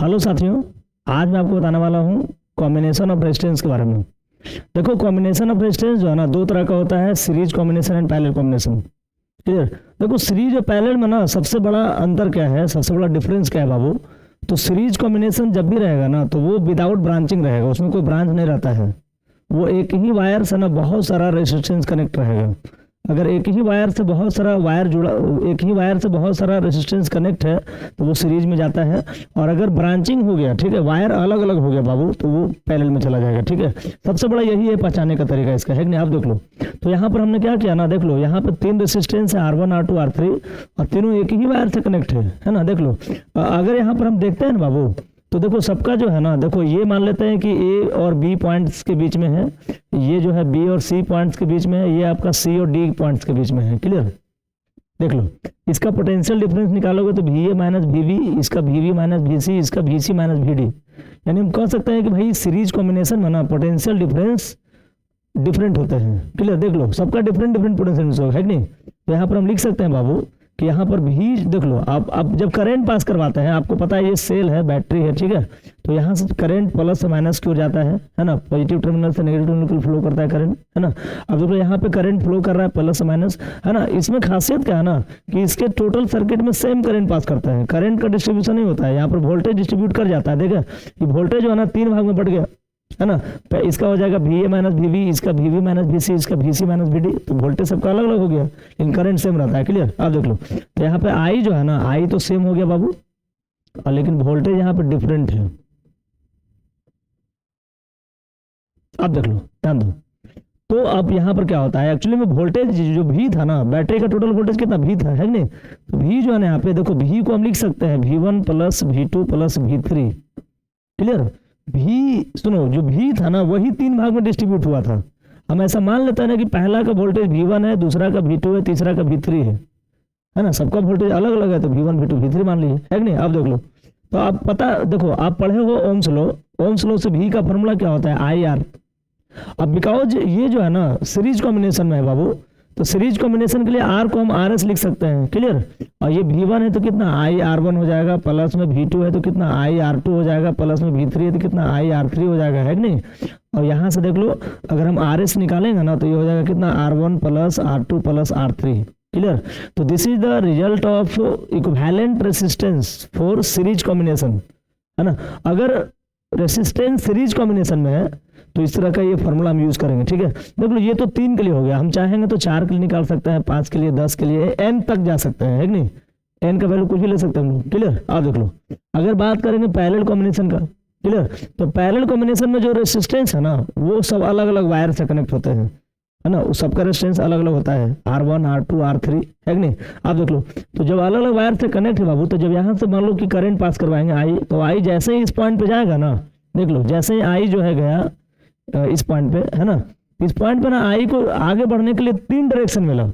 Hello साथियों, आज मैं आपको बताने वाला हूँ कॉम्बिनेशन ऑफ रेजिस्टेंस के बारे में। देखो, कॉम्बिनेशन ऑफ रेजिस्टेंस जो है ना, दो तरह का होता है, series combination and parallel combination. Clear. देखो, सीरीज और पैरेलल में ना सबसे बड़ा अंतर क्या है, सबसे बड़ा डिफरेंस क्या है बाबू। तो सीरीज कॉम्बिनेशन जब भी रहेगा ना, तो वो विदाउट ब्रांचिंग रहेगा, उसमें कोई ब्रांच नहीं रहता है। वो एक ही वायर से ना बहुत सारा रेजिस्टेंस कनेक्ट रहेगा। अगर एक ही वायर से बहुत सारा वायर जुड़ा, एक ही वायर से बहुत सारा रेजिस्टेंस कनेक्ट है तो वो सीरीज में जाता है। और अगर ब्रांचिंग हो गया, ठीक है, वायर अलग अलग हो गया बाबू, तो वो पैरेलल में चला जाएगा। ठीक है, सबसे बड़ा यही है पहचानने का तरीका इसका, है कि नहीं। आप देख लो, तो यहाँ पर हमने क्या किया ना, देख लो यहाँ पे 3 रेजिस्टेंस है, R1 R2 R3, और तीनों एक ही वायर से कनेक्ट है ना। देख लो, अगर यहाँ पर हम देखते हैं ना बाबू, तो देखो सबका जो है ना, देखो ये मान लेते हैं कि ए और बी पॉइंट्स के बीच में है, ये जो है बी और सी पॉइंट्स के बीच में है, ये आपका सी और डी पॉइंट्स के बीच में है। क्लियर। देख लो, इसका पोटेंशियल डिफरेंस निकालोगे तो V A minus V B, इसका V V minus V C, इसका V C minus V D. यानी हम कह सकते हैं कि भाई सीरीज कॉम्बिनेशन में ना पोटेंशियल डिफरेंस डिफरेंट होते हैं। क्लियर। देख लो, सबका डिफरेंट डिफरेंट पोटेंशियल है कि नहीं। तो यहाँ पर हम लिख सकते हैं बाबू कि यहाँ पर भी देख लो, आप जब करंट पास करवाते हैं, आपको पता है ये सेल है, बैटरी है, ठीक है, तो यहाँ से करंट प्लस से माइनस की ओर जाता है ना, पॉजिटिव टर्मिनल से नेगेटिव टर्मिनल को फ्लो करता है करंट, है ना। अब देखो यहाँ पे करंट फ्लो कर रहा है प्लस से माइनस, है ना। इसमें खासियत क्या है ना कि इसके टोटल सर्किट में सेम करंट पास करता है, करंट का डिस्ट्रीब्यूशन नहीं होता है, यहाँ पर वोल्टेज डिस्ट्रीब्यूट कर जाता है। देखा, ये वोल्टेज जो है ना 3 भाग में बढ़ गया, है ना। इसका हो जाएगा V A minus V B, इसका V V minus V C, इसका V C minus V D. तो वोल्टेज सबका अलग अलग हो गया, लेकिन करंट सेम रहता है। क्लियर। आप देख लो, तो यहाँ पे आई जो है ना, आई तो सेम हो गया बाबू, और लेकिन वोल्टेज यहाँ पे डिफरेंट है। आप देख लो, ध्यान दो। तो अब यहाँ पर क्या होता है, एक्चुअली में वोल्टेज जो भी था ना, बैटरी का टोटल वोल्टेज कितना भी था, है नहीं। तो भी जो है ना, यहाँ पे देखो भी को हम लिख सकते हैं V1 plus V2 plus V3। Clear. भी सुनो, जो भी था ना वही 3 भाग में डिस्ट्रीब्यूट हुआ था। हम ऐसा मान लेते हैं ना कि पहला का वोल्टेज V1 है, दूसरा का V2 है, तीसरा का V3 है ना। सबका वोल्टेज अलग अलग है, तो V1 V2 V3 मान लीजिए, है कि नहीं। आप देख लो, तो आप पता, देखो आप पढ़े हो ओम्स लॉ, ओम्स लॉ से भी का फॉर्मूला क्या होता है, IR। अब बिकॉज ये जो है ना सीरीज कॉम्बिनेशन में है बाबू, तो सीरीज कॉम्बिनेशन के लिए R को हम RS लिख सकते हैं। क्लियर। और ये V1 है तो कितना IR1 हो जाएगा, प्लस में V2 है तो कितना IR2 हो जाएगा, प्लस में V3 है तो कितना IR3 हो जाएगा, है कि नहीं। और यहाँ से देख लो, अगर हम RS निकालेंगे ना, तो ये हो जाएगा कितना R1 plus R2 plus R3। Clear. तो this is the result of equivalent resistance for series combination, है ना। अगर रेसिस्टेंस सीरीज कॉम्बिनेशन में है तो इस तरह का ये फॉर्मूला हम यूज करेंगे। ठीक है, देख लो, ये तो 3 के लिए हो गया, हम चाहेंगे तो 4 के लिए निकाल सकते हैं, 5 के लिए, 10 के लिए, n तक जा सकते हैं, है कि नहीं। n का वैल्यू कुछ भी ले सकते हैं हम लोग। क्लियर। आप देख लो, अगर बात करेंगे पैरेलल कॉम्बिनेशन का, क्लियर, तो पैरेलल कॉम्बिनेशन में जो रेसिस्टेंस है ना, वो सब अलग अलग वायर से कनेक्ट होते हैं, है ना। उस सबका रेजिस्टेंस अलग अलग होता है, R1 R2 R3, है कि नहीं। आप देख लो, तो जब अलग अलग वायर से कनेक्ट है बाबू, तो जब यहाँ से मान लो कि करंट पास करवाएंगे आई, तो आई जैसे ही इस पॉइंट पे जाएगा ना, देख लो, जैसे ही आई जो है गया इस पॉइंट पे, है ना, इस पॉइंट पे ना आई को आगे बढ़ने के लिए 3 डायरेक्शन मिला।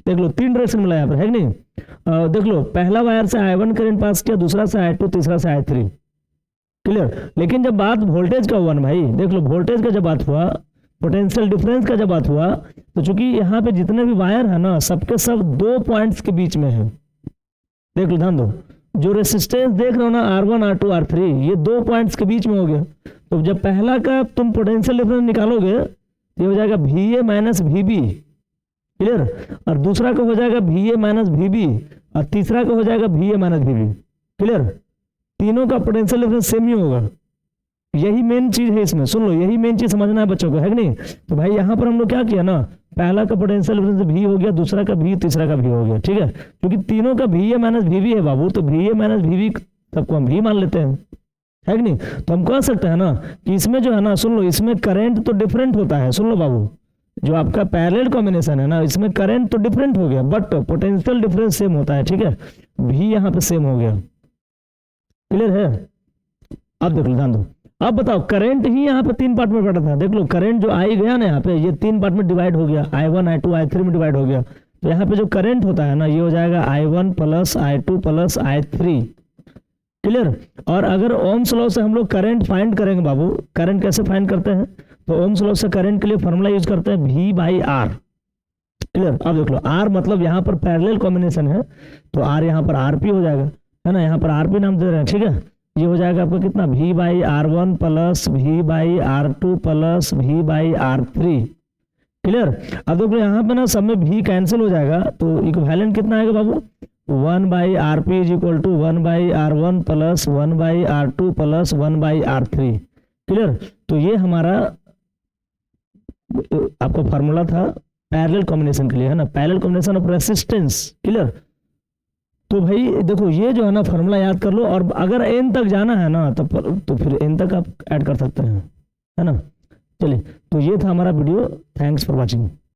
देख लो, 3 डायरेक्शन मिला यहाँ पर, है कि नहीं। देख लो, पहला वायर से I1 करंट पास किया, दूसरा से I2, तीसरा से I3। क्लियर। लेकिन जब बात वोल्टेज का हुआ ना भाई, देख लो, वोल्टेज का जब बात हुआ, पोटेंशियल डिफरेंस का जब बात हुआ, तो चूंकि यहाँ पे जितने भी वायर है ना, सबके सब 2 पॉइंट्स के बीच में है। देख लो, ध्यान दो, जो रेसिस्टेंस देख रहे हो ना R1 R2 R3, ये 2 पॉइंट्स के बीच में हो गया। तो जब पहला का तुम पोटेंशियल डिफरेंस निकालोगे, ये हो जाएगा VA माइनस VB। क्लियर। और दूसरा का हो जाएगा VA माइनस VB, और तीसरा का हो जाएगा VA माइनस VB। क्लियर। तीनों का पोटेंशियल डिफरेंस सेम ही होगा। यही मेन चीज है इसमें, सुन लो, यही मेन चीज समझना है बच्चों को, है कि नहीं। तो भाई यहाँ पर हम लोग क्या किया ना, पहला का पोटेंशियल डिफरेंस V हो गया, दूसरा का V, तीसरा का V हो गया। ठीक है, क्योंकि तीनों का VA माइनस VB है बाबू, तो VA माइनस VB सबको हम V मान लेते हैं, है कि नहीं। तो हम कह सकते हैं ना कि इसमें जो है ना, सुन लो, इसमें करंट तो डिफरेंट होता है। सुन लो बाबू, जो आपका पैरेलल कॉम्बिनेशन है ना, इसमें करंट तो डिफरेंट हो गया, बट पोटेंशियल डिफरेंस सेम होता है। ठीक है, V यहाँ पे सेम हो गया। क्लियर है। अब देख लो, ध्यान दो, अब बताओ, करंट ही यहाँ पे 3 पार्ट में बटा था। देख लो, करंट जो आई गया ना यहाँ पे, ये 3 पार्ट में डिवाइड हो गया, I1 I2 I3 में डिवाइड हो गया। तो यहाँ पे जो करंट होता है ना, ये हो जाएगा I1 plus I2 plus I3। Clear. और अगर ओम्स लॉ से हम लोग करंट फाइंड करेंगे बाबू, करंट कैसे फाइंड करते हैं, तो ओम्स लॉ से करंट के लिए फॉर्मूला यूज करते हैं V/R। क्लियर। अब देख लो, R मतलब यहाँ पर पैरेलल कॉम्बिनेशन है, तो R यहाँ पर RP हो जाएगा, है ना, यहाँ पर RP नाम दे रहे हैं। ठीक है, ये हो जाएगा आपका कितना, v by R one plus v by R two plus v by R three. Clear. अब देखो यहाँ पे ना सब में v कैंसिल हो जाएगा, तो इक्विवेलेंट कितना आएगा बाबू, 1 by R P is equal to 1 by R one plus 1 by R two plus 1 by R three. Clear. तो ये हमारा आपका फार्मूला था पैरेलल कॉम्बिनेशन के लिए, है ना, parallel combination of resistance. Clear. तो भाई देखो ये जो है ना फार्मूला याद कर लो, और अगर एन तक जाना है ना तो फिर एन तक आप ऐड कर सकते हैं, है ना। चलिए, तो ये था हमारा वीडियो। Thanks for watching.